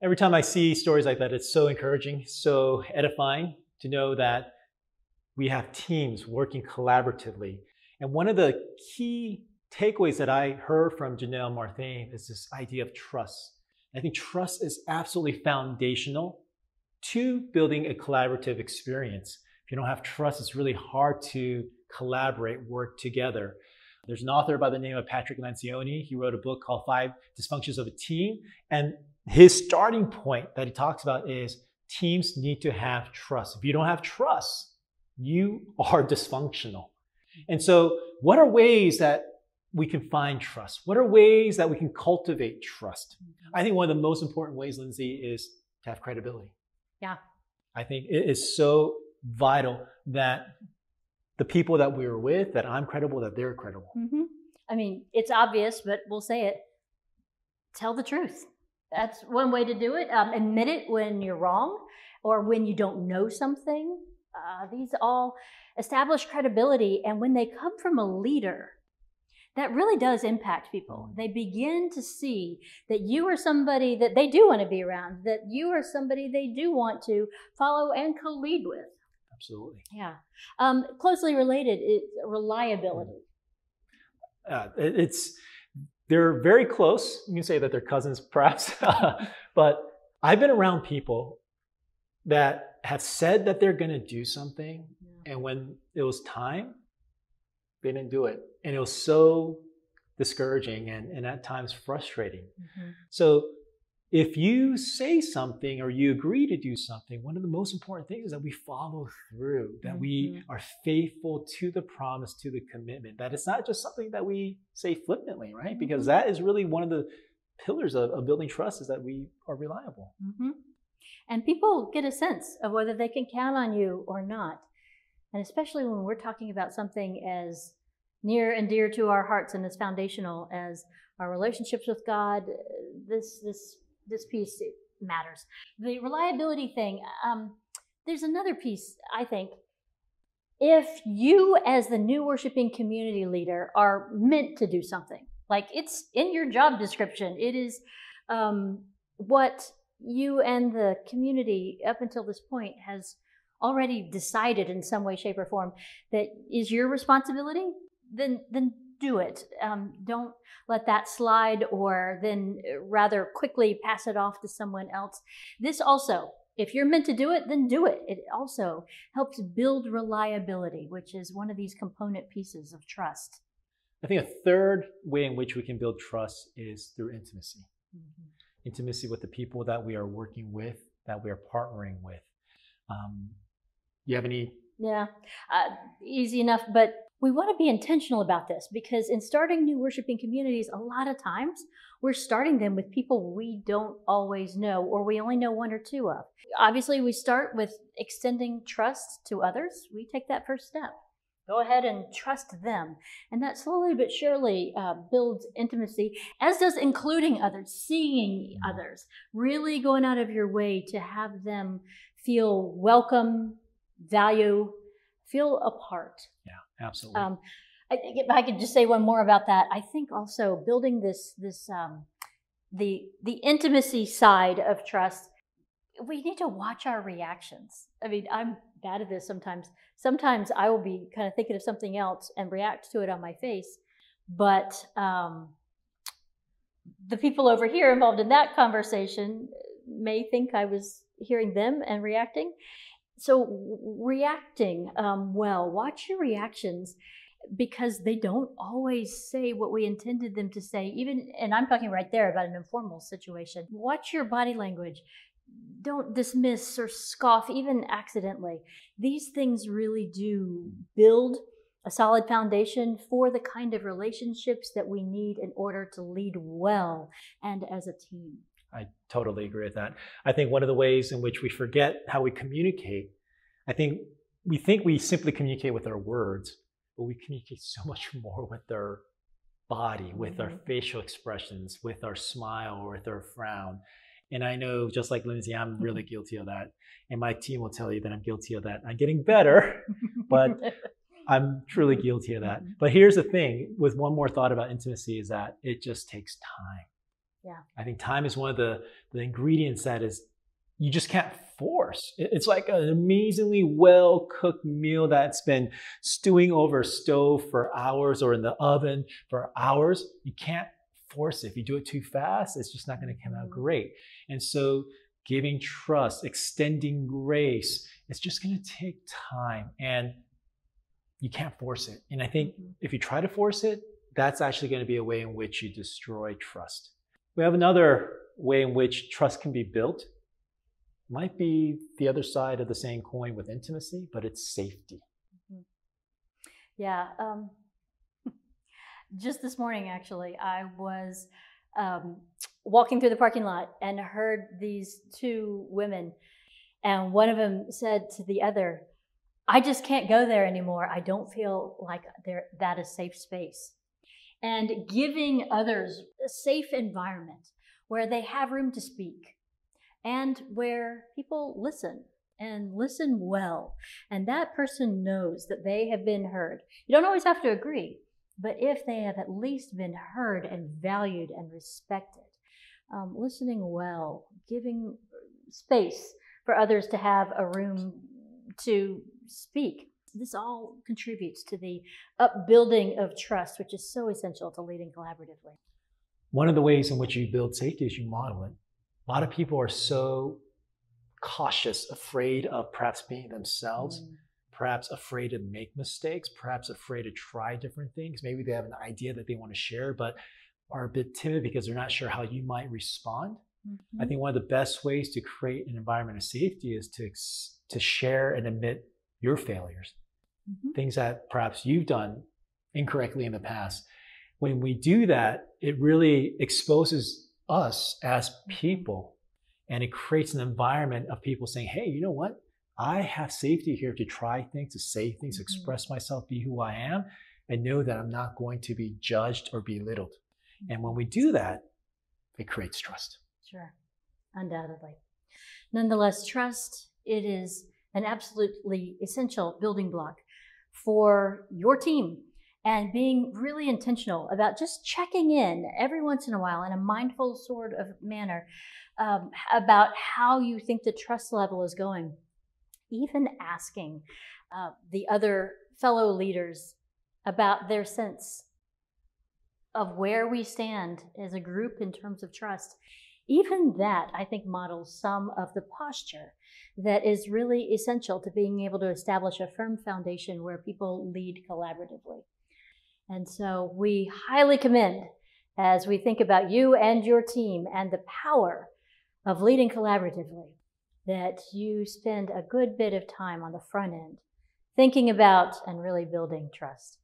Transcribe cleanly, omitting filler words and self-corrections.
Every time I see stories like that, it's so encouraging, so edifying to know that we have teams working collaboratively. And one of the key takeaways that I heard from Janelle Marthain is this idea of trust. I think trust is absolutely foundational to building a collaborative experience. If you don't have trust, it's really hard to collaborate, work together. There's an author by the name of Patrick Lencioni. He wrote a book called 5 Dysfunctions of a Team. And his starting point that he talks about is teams need to have trust. If you don't have trust, you are dysfunctional. And so what are ways that we can find trust? What are ways that we can cultivate trust? I think one of the most important ways, Lindsay, is to have credibility. Yeah. I think it is so vital that the people that we're with, that I'm credible, that they're credible. Mm-hmm. I mean, it's obvious, but we'll say it. Tell the truth. That's one way to do it. Admit it when you're wrong or when you don't know something. These all establish credibility. And when they come from a leader, that really does impact people. They begin to see that you are somebody that they do want to be around, that you are somebody they do want to follow and co-lead with. Absolutely. Yeah. Closely related is reliability. They're very close. You can say that they're cousins, perhaps. But I've been around people that have said that they're going to do something, and when it was time, they didn't do it. And it was so discouraging and at times frustrating. Mm-hmm. So if you say something or you agree to do something, one of the most important things is that we follow through, that we are faithful to the promise, to the commitment, that it's not just something that we say flippantly, right? Because that is really one of the pillars of building trust, is that we are reliable. Mm-hmm. And people get a sense of whether they can count on you or not. And especially when we're talking about something as near and dear to our hearts and as foundational as our relationships with God, this piece matters. The reliability thing, there's another piece, I think. If you as the new worshiping community leader are meant to do something, like it's in your job description, it is what you and the community up until this point has already decided in some way, shape, or form that is your responsibility, then do it. Don't let that slide, or then rather quickly pass it off to someone else. This also, if you're meant to do it, then do it. It also helps build reliability, which is one of these component pieces of trust. I think a third way in which we can build trust is through intimacy. Mm-hmm. Intimacy with the people that we are working with, that we are partnering with. You have any? Yeah, easy enough, but we want to be intentional about this, because in starting new worshiping communities, a lot of times we're starting them with people we don't always know, or we only know one or two of. Obviously, we start with extending trust to others. We take that first step. Go ahead and trust them. And that slowly but surely builds intimacy, as does including others, seeing others, really going out of your way to have them feel welcome, value, feel a part. Yeah, absolutely. I think if I could just say one more about that, I think also building the intimacy side of trust, we need to watch our reactions. I mean, I'm bad at this sometimes. Sometimes I will be kind of thinking of something else and react to it on my face. But the people over here involved in that conversation may think I was hearing them and reacting. So reacting well, watch your reactions, because they don't always say what we intended them to say. Even, and I'm talking right there about an informal situation. Watch your body language. Don't dismiss or scoff, even accidentally. These things really do build a solid foundation for the kind of relationships that we need in order to lead well and as a team. I totally agree with that. I think one of the ways in which we forget how we communicate, we think we simply communicate with our words, but we communicate so much more with our body, with our facial expressions, with our smile, or with our frown. And I know, just like Lindsay, I'm really guilty of that. And my team will tell you that I'm guilty of that. I'm getting better, but I'm truly guilty of that. But here's the thing, with one more thought about intimacy, is that it just takes time. Yeah. I think time is one of the ingredients that is, you just can't force. It's like an amazingly well-cooked meal that's been stewing over a stove for hours or in the oven for hours. You can't force it. If you do it too fast, it's just not going to come out great. And so giving trust, extending grace, it's just going to take time, and you can't force it. And I think if you try to force it, that's actually going to be a way in which you destroy trust. We have another way in which trust can be built. Might be the other side of the same coin with intimacy, but it's safety. Yeah. Just this morning, actually, I was walking through the parking lot and heard these two women, and one of them said to the other, "I just can't go there anymore. I don't feel like that is safe space." And giving others a safe environment where they have room to speak and where people listen and listen well. And that person knows that they have been heard. You don't always have to agree, but if they have at least been heard and valued and respected, listening well, giving space for others to have a room to speak. This all contributes to the upbuilding of trust, which is so essential to leading collaboratively. One of the ways in which you build safety is you model it. A lot of people are so cautious, afraid of perhaps being themselves, perhaps afraid to make mistakes, perhaps afraid to try different things. Maybe they have an idea that they want to share, but are a bit timid because they're not sure how you might respond. I think one of the best ways to create an environment of safety is to share and admit your failures, things that perhaps you've done incorrectly in the past. When we do that, it really exposes us as people, and it creates an environment of people saying, hey, you know what? I have safety here to try things, to say things, express myself, be who I am, and know that I'm not going to be judged or belittled. And when we do that, it creates trust. Sure, undoubtedly. Nonetheless, trust, it is an absolutely essential building block for your team, and being really intentional about just checking in every once in a while in a mindful sort of manner about how you think the trust level is going. Even asking the other fellow leaders about their sense of where we stand as a group in terms of trust. Even that, I think, models some of the posture that is really essential to being able to establish a firm foundation where people lead collaboratively. And so we highly commend, as we think about you and your team and the power of leading collaboratively, that you spend a good bit of time on the front end thinking about and really building trust.